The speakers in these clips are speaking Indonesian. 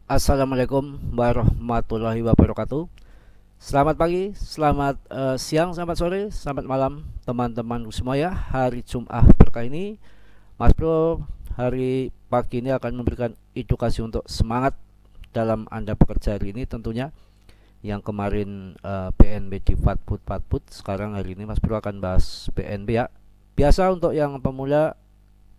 Assalamualaikum warahmatullahi wabarakatuh. Selamat pagi, selamat siang, selamat sore, selamat malam teman-teman semua ya. Hari Jumat berkah ini, Mas Bro, hari pagi ini akan memberikan edukasi untuk semangat dalam Anda bekerja hari ini tentunya. Yang kemarin PNB di Fatput, sekarang hari ini Mas Bro akan bahas PNB ya. Biasa untuk yang pemula,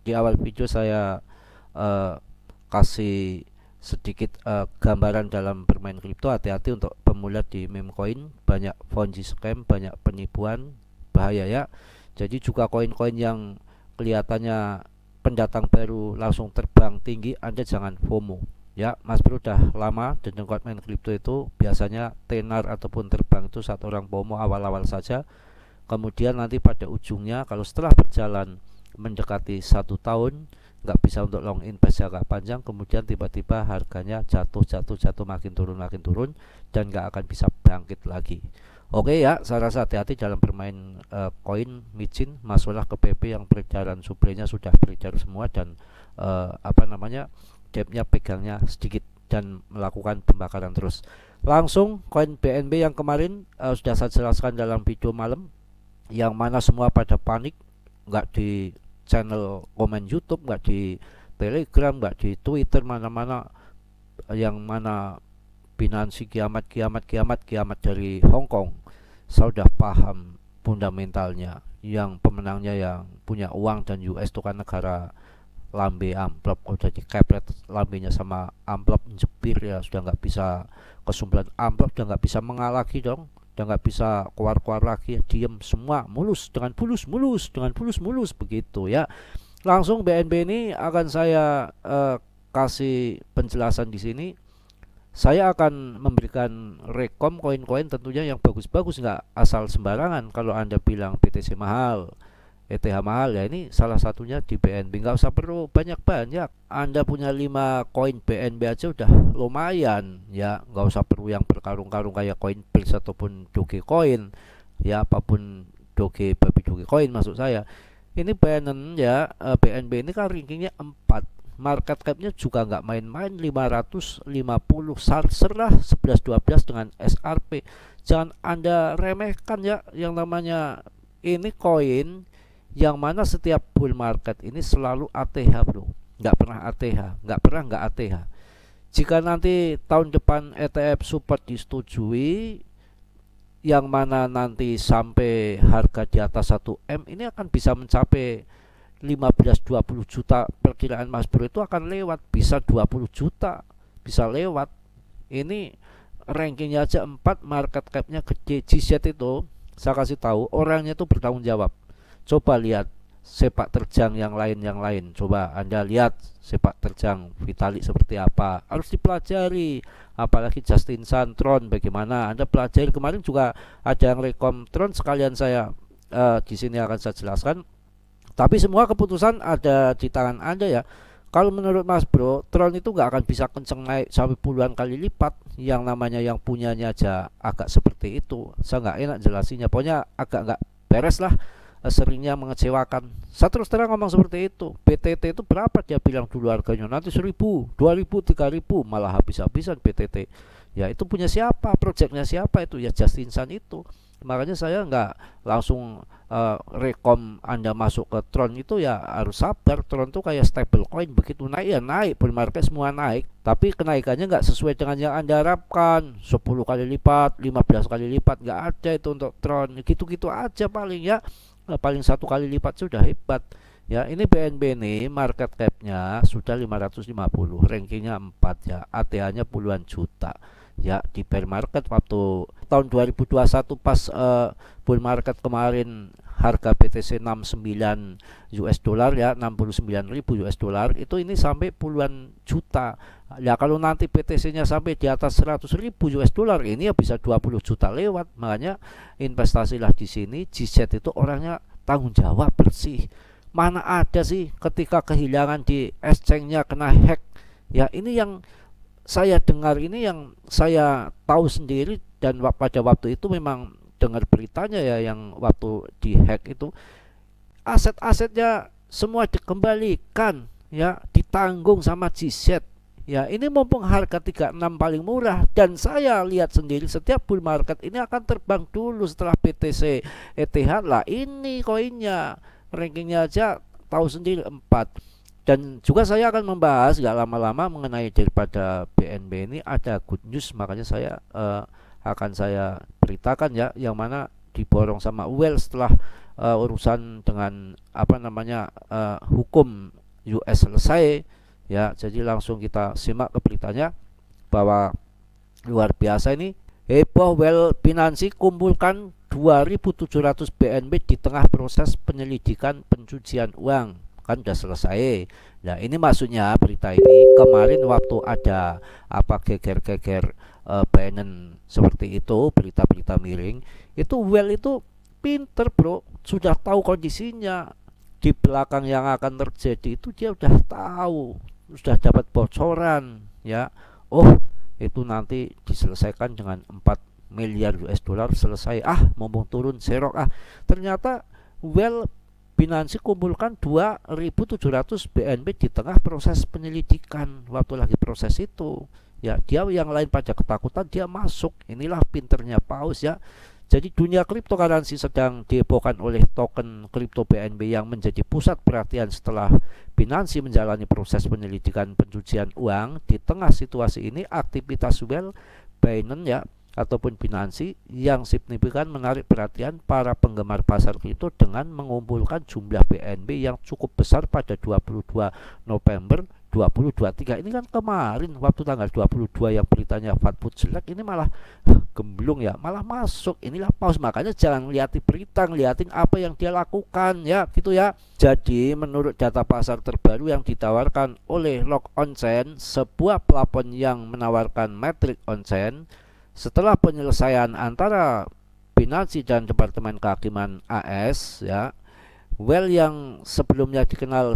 di awal video saya eh, kasih sedikit gambaran dalam bermain kripto. Hati-hati untuk pemula di meme coin, banyak ponzi scam, banyak penipuan, bahaya ya. Jadi juga koin-koin yang kelihatannya pendatang baru langsung terbang tinggi, Anda jangan FOMO ya. Mas Bro udah lama dan main kripto itu biasanya tenar ataupun terbang itu saat orang FOMO awal-awal saja. Kemudian nanti pada ujungnya kalau setelah berjalan mendekati 1 tahun nggak bisa untuk long invest jangka panjang, kemudian tiba-tiba harganya jatuh makin turun dan nggak akan bisa bangkit lagi. Oke ya, saya rasa hati-hati dalam bermain koin micin. Masuklah ke PP yang peredaran suplainya sudah beredar semua dan depnya pegangnya sedikit dan melakukan pembakaran terus. Langsung koin BNB yang kemarin sudah saya jelaskan dalam video malam, yang mana semua pada panik, nggak di channel komen YouTube, nggak di Telegram, nggak di Twitter, mana-mana yang mana Binansi kiamat kiamat kiamat kiamat dari Hong Kong. Saya udah paham fundamentalnya, yang pemenangnya yang punya uang, dan US itu kan negara lambe amplop, udah dikepret lambenya sama amplop jepir ya, sudah nggak bisa kesumpelan amplop, sudah nggak bisa mengalah lagi dong, udah nggak bisa keluar-keluar lagi, diem semua, mulus dengan mulus begitu ya. Langsung BNB ini akan saya kasih penjelasan di sini. Saya akan memberikan rekom koin-koin tentunya yang bagus-bagus, nggak asal sembarangan. Kalau Anda bilang BTC mahal, ETH mahal, ya ini salah satunya di BNB. Nggak usah perlu banyak-banyak, Anda punya 5 koin BNB aja udah lumayan ya. Nggak usah perlu yang berkarung-karung kayak koin Pix ataupun Dogecoin ya, apapun Baby Dogecoin maksud saya. Ini Binance ya, BNB ini kan rankingnya 4, market capnya juga nggak main-main, 550 sarser lah, 11-12 dengan SRP. Jangan Anda remehkan ya yang namanya ini koin, yang mana setiap bull market ini selalu ATH bro, nggak pernah ATH, nggak ATH. Jika nanti tahun depan ETF support disetujui, yang mana nanti sampai harga di atas 1 M, ini akan bisa mencapai 15-20 juta. Perkiraan Mas Bro itu akan lewat, bisa 20 juta, bisa lewat. Ini rankingnya aja 4, market capnya gede. GZ itu saya kasih tahu, orangnya itu bertanggung jawab. Coba lihat sepak terjang yang lain, coba Anda lihat sepak terjang Vitalik seperti apa, harus dipelajari. Apalagi Justin Sun, Tron, bagaimana Anda pelajari. Kemarin juga ada yang rekom Tron, sekalian saya di sini akan saya jelaskan. Tapi semua keputusan ada di tangan Anda ya. Kalau menurut Mas Bro, Tron itu nggak akan bisa kenceng naik sampai puluhan kali lipat. Yang namanya yang punyanya aja agak seperti itu, saya nggak enak jelasinnya, pokoknya agak nggak beres lah, seringnya mengecewakan. Saya terus terang ngomong seperti itu. BTT itu berapa dia bilang dulu harganya, nanti 1000, 2000, 3000, malah habis-habisan BTT. Ya itu punya siapa, projectnya siapa itu, ya Justin Sun itu. Makanya saya nggak langsung rekom Anda masuk ke Tron. Itu ya harus sabar. Tron itu kayak stable coin, begitu naik ya naik, bull market semua naik, tapi kenaikannya nggak sesuai dengan yang Anda harapkan, 10 kali lipat, 15 kali lipat, nggak ada itu untuk Tron. Gitu-gitu aja paling ya. Paling 1 kali lipat sudah hebat ya. Ini BNB nih, market capnya sudah 550, rankingnya 4 ya, ATH-nya puluhan juta ya. Di bear market waktu tahun 2021 pas bull market kemarin, harga BTC 69 US dollar ya, 69.000 US dollar itu, ini sampai puluhan juta ya. Kalau nanti BTC-nya sampai di atas 100.000 US dollar, ini ya bisa 20 juta lewat. Makanya investasilah di sini. GZ itu orangnya tanggung jawab bersih. Mana ada sih ketika kehilangan di exchange-nya kena hack ya. Ini yang saya dengar, ini yang saya tahu sendiri, dan pada waktu itu memang dengar beritanya ya, yang waktu di hack itu aset-asetnya semua dikembalikan ya, ditanggung sama GZ Ya, ini mumpung harga 36 paling murah, dan saya lihat sendiri setiap bull market ini akan terbang dulu setelah BTC ETH lah. Ini koinnya rankingnya aja tahu sendiri 4. Dan juga saya akan membahas gak lama-lama mengenai daripada BNB ini ada good news, makanya saya akan saya beritakan ya, yang mana diborong sama Well setelah urusan dengan apa namanya hukum US selesai. Ya, jadi langsung kita simak ke beritanya bahwa luar biasa ini. Heboh, Well Binansi kumpulkan 2.700 BNB di tengah proses penyelidikan pencucian uang. Kan udah selesai. Nah, ini maksudnya berita ini kemarin waktu ada apa geger-geger Binance seperti itu, berita-berita miring, itu Well itu pinter bro, sudah tahu kondisinya di belakang yang akan terjadi, itu dia udah tahu, sudah dapat bocoran ya. Oh, itu nanti diselesaikan dengan 4 miliar US dollar selesai. Mumpung turun serok. Ternyata Well Binansi kumpulkan 2.700 BNB di tengah proses penyelidikan. Waktu lagi proses itu ya, dia yang lain pada ketakutan, dia masuk. Inilah pinternya Paus ya. Jadi dunia cryptocurrency sedang dihebohkan oleh token kripto BNB yang menjadi pusat perhatian setelah Binansi menjalani proses penyelidikan pencucian uang. Di tengah situasi ini, aktivitas Well Binance ya ataupun Binansi yang signifikan menarik perhatian para penggemar pasar kripto dengan mengumpulkan jumlah BNB yang cukup besar pada 22 November 2023. Ini kan kemarin waktu tanggal 22 yang beritanya Fatput jelek, ini malah gemblung ya, malah masuk. Inilah Paus, makanya jangan liatin berita, liatin apa yang dia lakukan ya, gitu ya. Jadi menurut data pasar terbaru yang ditawarkan oleh Lock On Chain, sebuah plafon yang menawarkan metrik on chain, setelah penyelesaian antara Binansi dan Departemen Kehakiman AS ya, Well yang sebelumnya dikenal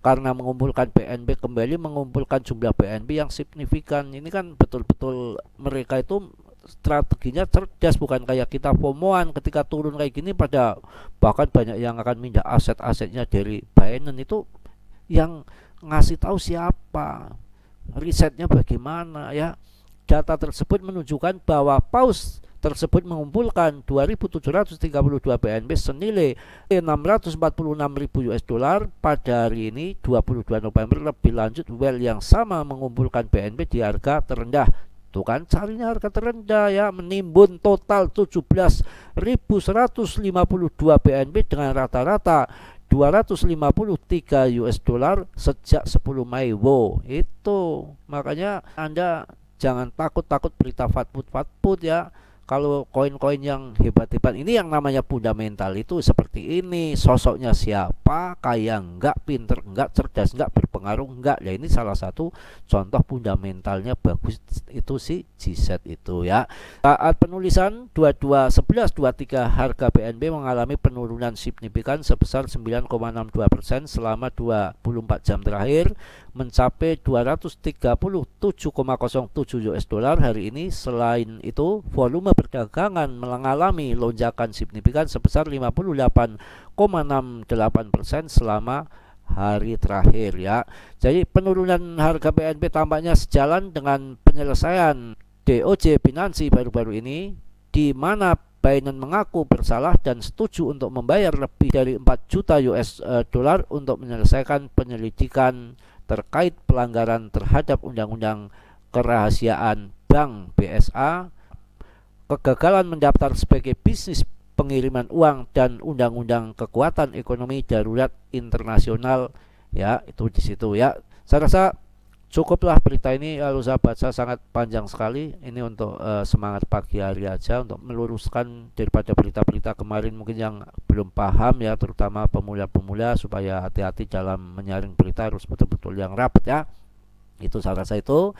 karena mengumpulkan BNB kembali mengumpulkan jumlah BNB yang signifikan. Ini kan betul-betul mereka itu strateginya cerdas, bukan kayak kita FOMOan ketika turun kayak gini, pada bahkan banyak yang akan pindah aset-asetnya dari Binance. Itu yang ngasih tahu siapa, risetnya bagaimana ya. Data tersebut menunjukkan bahwa Paus tersebut mengumpulkan 2.732 BNB senilai 646.000 US dollar pada hari ini 22 November. Lebih lanjut, Well yang sama mengumpulkan BNB di harga terendah. Tuh kan, carinya harga terendah ya, menimbun total 17.152 BNB dengan rata-rata 253 US dollar sejak 10 Mei. Wow, itu makanya Anda jangan takut-takut berita fatput ya. Kalau koin-koin yang hebat-hebat ini yang namanya fundamental itu seperti ini. Sosoknya siapa, kaya enggak, pinter enggak, cerdas enggak, berpengaruh enggak. Ya ini salah satu contoh fundamentalnya bagus itu si GZ itu ya. Saat penulisan 22/11/23 harga BNB mengalami penurunan signifikan sebesar 9,62% selama 24 jam terakhir, mencapai 237,07 US dollar hari ini. Selain itu, volume perdagangan mengalami lonjakan signifikan sebesar 58,68% selama hari terakhir ya. Jadi penurunan harga BNB tampaknya sejalan dengan penyelesaian DOJ Binansi baru-baru ini, di mana Binance mengaku bersalah dan setuju untuk membayar lebih dari 4 juta US dollar untuk menyelesaikan penyelidikan terkait pelanggaran terhadap Undang-Undang Kerahasiaan Bank BSA, kegagalan mendaftar sebagai bisnis pengiriman uang, dan Undang-Undang Kekuatan Ekonomi Darurat Internasional ya, itu di situ ya. Saya rasa cukuplah berita ini, kalau saya baca sangat panjang sekali. Ini untuk semangat pagi hari aja, untuk meluruskan daripada berita-berita kemarin mungkin yang belum paham ya, terutama pemula-pemula, supaya hati-hati dalam menyaring berita, harus betul-betul yang rapat ya. Itu saya rasa itu.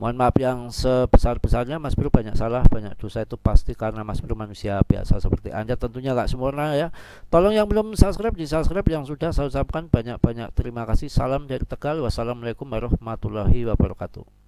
Mohon maaf yang sebesar-besarnya, Mas Bro banyak salah, banyak dosa, itu pasti karena Mas Bro manusia biasa seperti Anda, tentunya gak sempurna ya. Tolong yang belum subscribe di subscribe, yang sudah saya ucapkan banyak-banyak terima kasih. Salam dari Tegal, wassalamualaikum warahmatullahi wabarakatuh.